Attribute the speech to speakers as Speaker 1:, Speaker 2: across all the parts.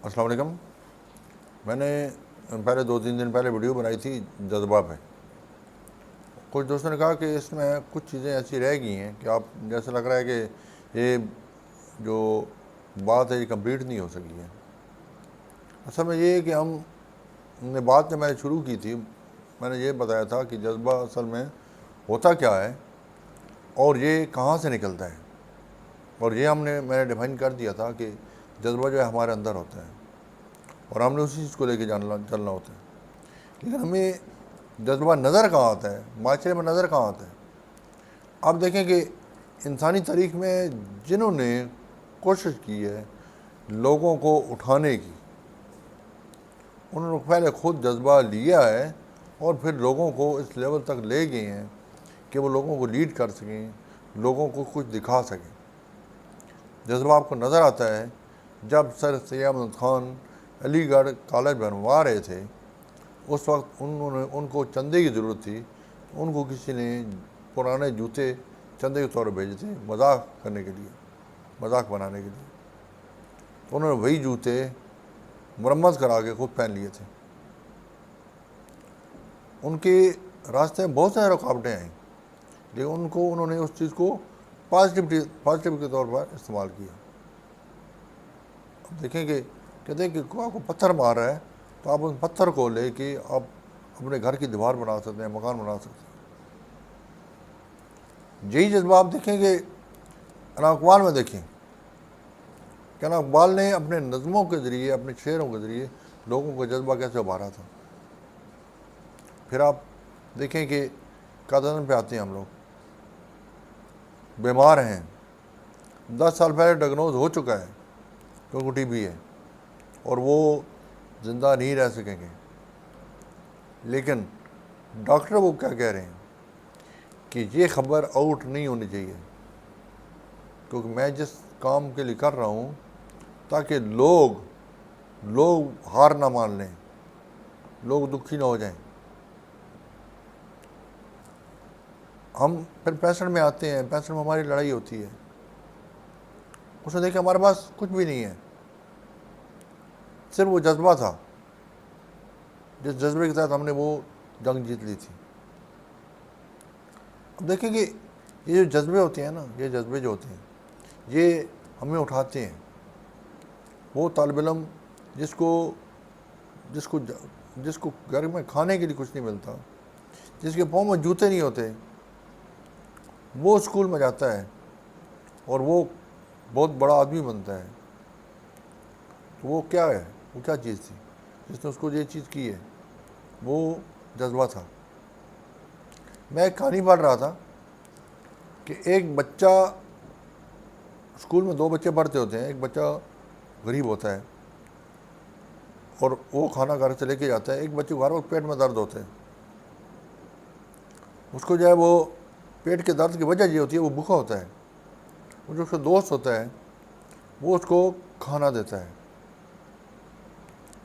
Speaker 1: السلام علیکم. میں نے پہلے 2-3 دن پہلے ویڈیو بنائی تھی جذبہ پہ. کچھ دوستوں نے کہا کہ اس میں کچھ چیزیں ایسی رہ گئی ہیں کہ آپ جیسے لگ رہا ہے کہ یہ جو بات ہے یہ کمپلیٹ نہیں ہو سکی ہے. اصل میں یہ ہے کہ ہم نے بات جب میں نے شروع کی تھی میں نے یہ بتایا تھا کہ جذبہ اصل میں ہوتا کیا ہے اور یہ کہاں سے نکلتا ہے. اور یہ میں نے ڈیفائن کر دیا تھا کہ جذبہ جو ہے ہمارے اندر ہوتا ہے اور ہم نے اسی چیز کو لے کے چلنا ہوتا ہے. لیکن ہمیں جذبہ نظر کہاں آتا ہے, معاشرے میں نظر کہاں آتا ہے. آپ دیکھیں کہ انسانی تاریخ میں جنہوں نے کوشش کی ہے لوگوں کو اٹھانے کی, انہوں نے پہلے خود جذبہ لیا ہے اور پھر لوگوں کو اس لیول تک لے گئے ہیں کہ وہ لوگوں کو لیڈ کر سکیں, لوگوں کو کچھ دکھا سکیں. جذبہ آپ کو نظر آتا ہے جب سر سید احمد خان علی گڑھ کالج بنوا رہے تھے, اس وقت ان کو چندے کی ضرورت تھی. ان کو کسی نے پرانے جوتے چندے کے طور پر بھیجے تھے مذاق کرنے کے لیے, مذاق بنانے کے لیے. تو انہوں نے وہی جوتے مرمت کرا کے خود پہن لیے تھے. ان کے راستے میں بہت سارے رکاوٹیں آئیں لیکن انہوں نے اس چیز کو پازیٹیو کے طور پر استعمال کیا. اب دیکھیں کہ کہتے ہیں کہ آپ کو پتھر مار رہا ہے تو آپ اس پتھر کو لے کے آپ اپنے گھر کی دیوار بنا سکتے ہیں, مکان بنا سکتے ہیں. یہی جذبہ آپ دیکھیں کہ علامہ اقبال میں دیکھیں کہ علامہ اقبال نے اپنے نظموں کے ذریعے, اپنے شعروں کے ذریعے لوگوں کا جذبہ کیسے ابھارا تھا. پھر آپ دیکھیں کہ قادم پہ آتے ہیں ہم لوگ, بیمار ہیں, 10 سال پہلے ڈائگنوز ہو چکا ہے کہ ان کو ٹی بی ہے اور وہ زندہ نہیں رہ سکیں گے. لیکن ڈاکٹر وہ کیا کہہ رہے ہیں کہ یہ خبر آؤٹ نہیں ہونی چاہیے کیونکہ میں جس کام کے لیے کر رہا ہوں تاکہ لوگ ہار نہ مان لیں, لوگ دکھی نہ ہو جائیں. ہم پھر پیسنٹ میں آتے ہیں, پیسنٹ میں ہماری لڑائی ہوتی ہے. اس نے دیکھا ہمارے پاس کچھ بھی نہیں ہے, صرف وہ جذبہ تھا جس جذبے کے تحت ہم نے وہ جنگ جیت لی تھی. اب دیکھیں کہ یہ جو جذبے ہوتے ہیں نا, یہ جذبے جو ہوتے ہیں یہ ہمیں اٹھاتے ہیں. وہ طالب علم جس کو گھر میں کھانے کے لیے کچھ نہیں ملتا, جس کے پاؤں میں جوتے نہیں ہوتے, وہ اسکول میں جاتا ہے اور وہ بہت بڑا آدمی بنتا ہے. تو وہ کیا ہے, وہ کیا چیز تھی جس نے اس کو یہ چیز کی ہے, وہ جذبہ تھا. میں ایک کہانی پڑھ رہا تھا کہ ایک بچہ, اسکول میں 2 بچے پڑھتے ہوتے ہیں, ایک بچہ غریب ہوتا ہے اور وہ کھانا گھر سے لے کے جاتا ہے. ایک بچے کو ہر وقت پیٹ میں درد ہوتا ہے, اس کو جو ہے وہ پیٹ کے درد کی وجہ یہ ہوتی ہے وہ بھوکا ہوتا ہے. وہ جو اس کا دوست ہوتا ہے وہ اس کو کھانا دیتا ہے,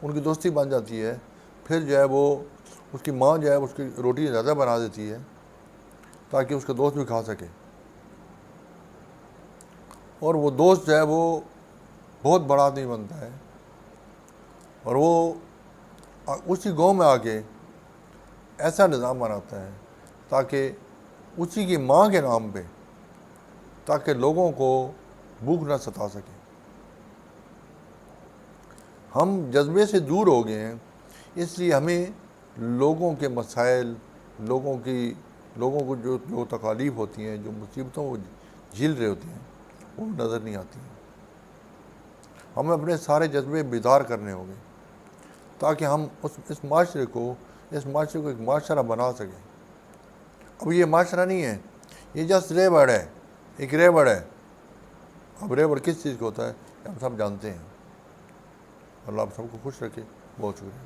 Speaker 1: ان کی دوستی بن جاتی ہے. پھر جو ہے وہ اس کی ماں جو ہے اس کی روٹی زیادہ بنا دیتی ہے تاکہ اس کا دوست بھی کھا سکے. اور وہ دوست جو ہے وہ بہت بڑا آدمی بنتا ہے اور وہ اسی گاؤں میں آ کے ایسا نظام بناتا ہے تاکہ اسی کی ماں کے نام پہ تاکہ لوگوں کو بھوک نہ ستا سکے. ہم جذبے سے دور ہو گئے ہیں, اس لیے ہمیں لوگوں کے مسائل, لوگوں کو جو تکالیف ہوتی ہیں, جو مصیبتوں کو جھیل رہے ہوتے ہیں وہ نظر نہیں آتی ہیں. ہمیں اپنے سارے جذبے بیدار کرنے ہوں گے تاکہ ہم اس معاشرے کو ایک معاشرہ بنا سکیں. اب یہ معاشرہ نہیں ہے, یہ جسٹ ریوڑ ہے, ایک ریوڑ ہے. اب ریوڑ کس چیز کو ہوتا ہے ہم سب جانتے ہیں. اللہ آپ سب کو خوش رکھے. بہت شکریہ.